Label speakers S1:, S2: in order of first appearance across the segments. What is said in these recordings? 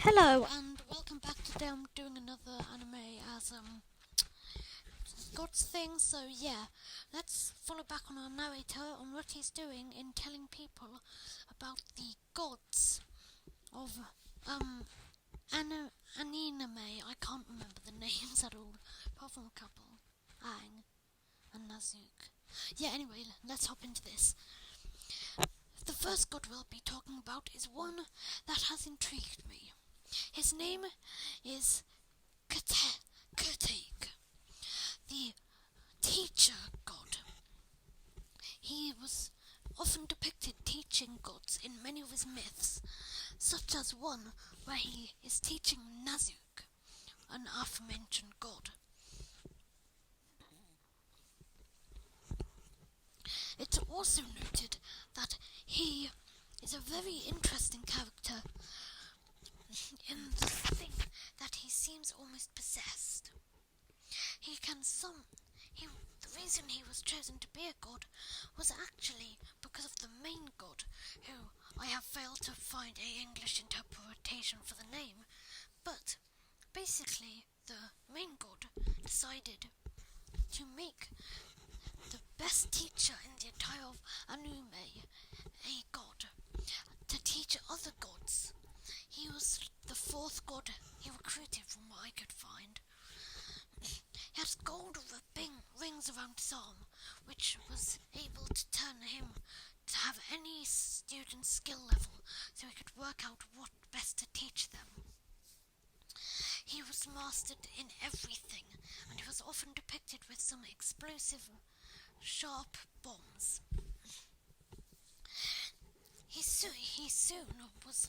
S1: Hello and welcome back. Today I'm doing another anime as God's thing. So yeah, let's follow back on our narrator on what he's doing in telling people about the gods of anime. I can't remember the names at all, apart from a couple, Aang and Nazuk. Yeah. Anyway, let's hop into this. The first god we'll be talking about is one that has intrigued me. His name is Katek, the teacher god. He was often depicted teaching gods in many of his myths, such as one where he is teaching Nazuk, an aforementioned god. It's also noted that he is a very interesting character in the thing that he seems almost possessed. The reason he was chosen to be a god was actually because of the main god, who I have failed to find a English interpretation for the name, but basically the main god decided to make the best teacher in the entire of anime a god, to teach other gods. He was the fourth god he recruited from what I could find. He has gold rings around his arm, which was able to turn him to have any student's skill level, so he could work out what best to teach them. He was mastered in everything, and he was often depicted with some explosive, sharp bombs. He soon was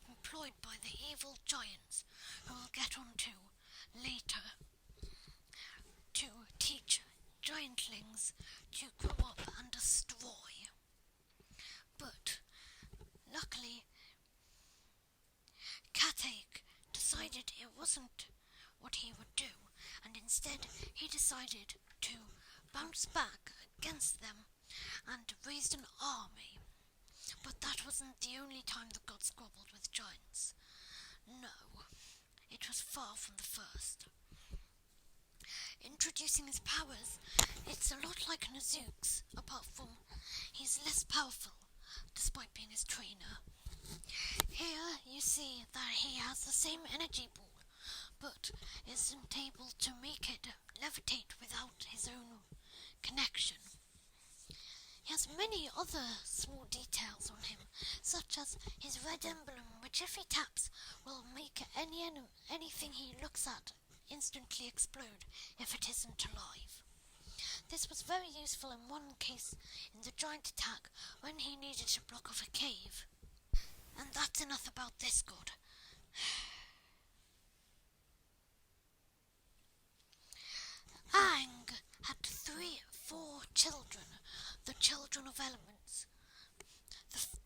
S1: employed by the evil giants, who we'll get onto later, to teach giantlings to grow up and destroy. But luckily, Katek decided it wasn't what he would do, and instead he decided to bounce back against them and raised an army. But that wasn't the only time the god squabbled with giants. No, it was far from the first. Introducing his powers, it's a lot like Nazuk's, apart from he's less powerful, despite being his trainer. Here you see that he has the same energy ball, but isn't able to make it levitate without his own connection. He has many other small details on him, such as his red emblem, which if he taps will make anything he looks at instantly explode if it isn't alive. This was very useful in one case in the giant attack when he needed to block off a cave. And that's enough about this god. Aang had four children, the children of elements.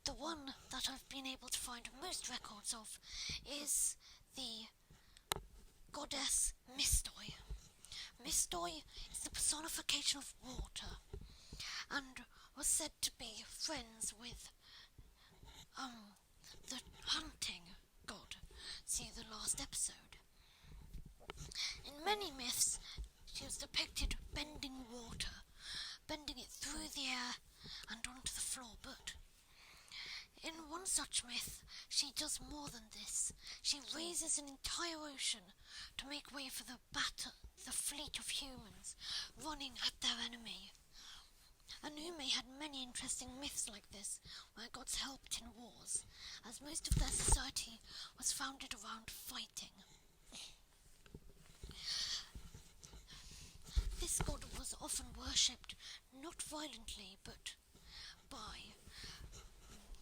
S1: The one that I've been able to find most records of is the goddess Mistoi. Mistoi is the personification of water, and was said to be friends with the hunting god. See the last episode. In many myths, she was depicted bending water, bending it through the air and onto the floor, but in one such myth, she does more than this. She raises an entire ocean to make way for the fleet of humans running at their enemy. Anime had many interesting myths like this, where gods helped in wars, as most of their society was founded around fighting. This god was often worshipped not violently, but by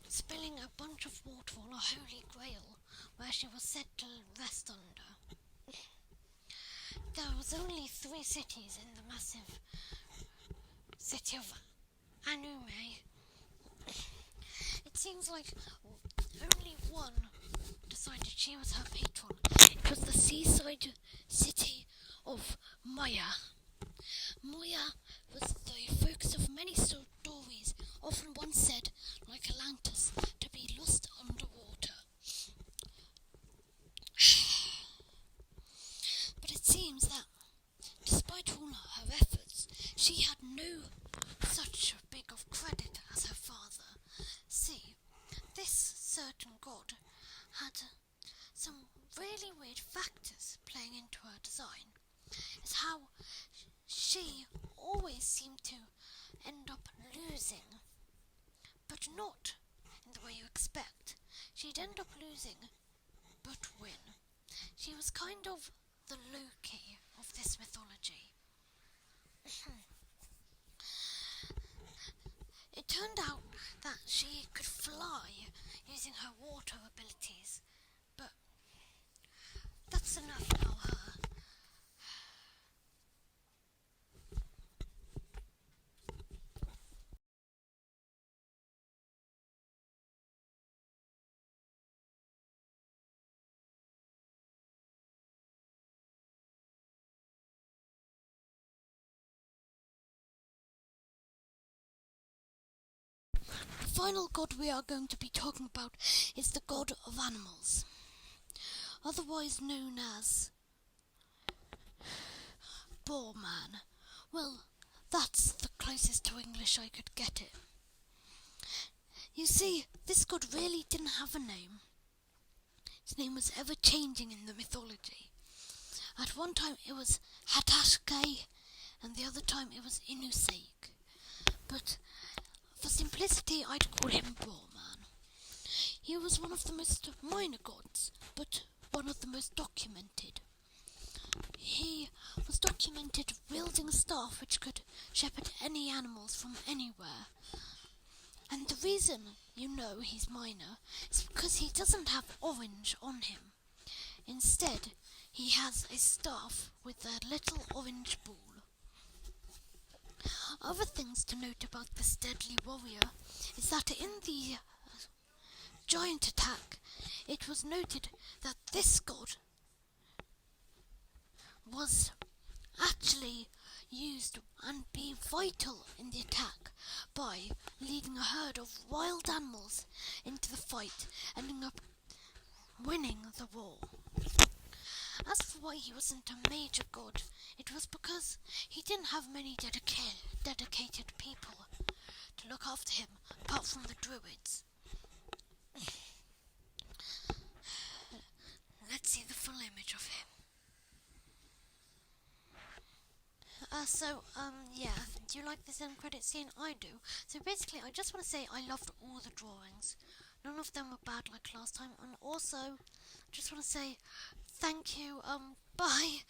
S1: spilling a bunch of water on a holy grail, where she was said to rest under. There was only 3 cities in the massive city of Anime. It seems like only one decided she was her patron. It was the seaside city of Maya. Maya was the focus of many stories, often once said, like Atlantis, to be lost underwater. no such big of credit as her father. See, this certain god had some really weird factors playing into her design. It's how she always seemed to end up losing, but not in the way you expect. She'd end up losing, but win. She was kind of the Loki of this mythology. It turned out that she could fly using her water abilities, but that's enough about her. The final god we are going to be talking about is the god of animals, otherwise known as Boar Man. Well, that's the closest to English I could get it. You see, this god really didn't have a name. His name was ever changing in the mythology. At one time it was Hatashke, and the other time it was Inuseik. But for simplicity, I'd call him Boar Man. He was one of the most minor gods, but one of the most documented. He was documented wielding a staff which could shepherd any animals from anywhere. And the reason you know he's minor is because he doesn't have orange on him. Instead, he has a staff with a little orange ball. Other things to note about this deadly warrior is that in the giant attack, it was noted that this god was actually used and be vital in the attack by leading a herd of wild animals into the fight, ending up winning the war. As for why he wasn't a major god, it was because he didn't have many dedicated people to look after him, apart from the druids. Let's see the full image of him. Do you like this end credit scene? I do. So basically, I just want to say I loved all the drawings. None of them were bad like last time, and also, I just want to say thank you, bye.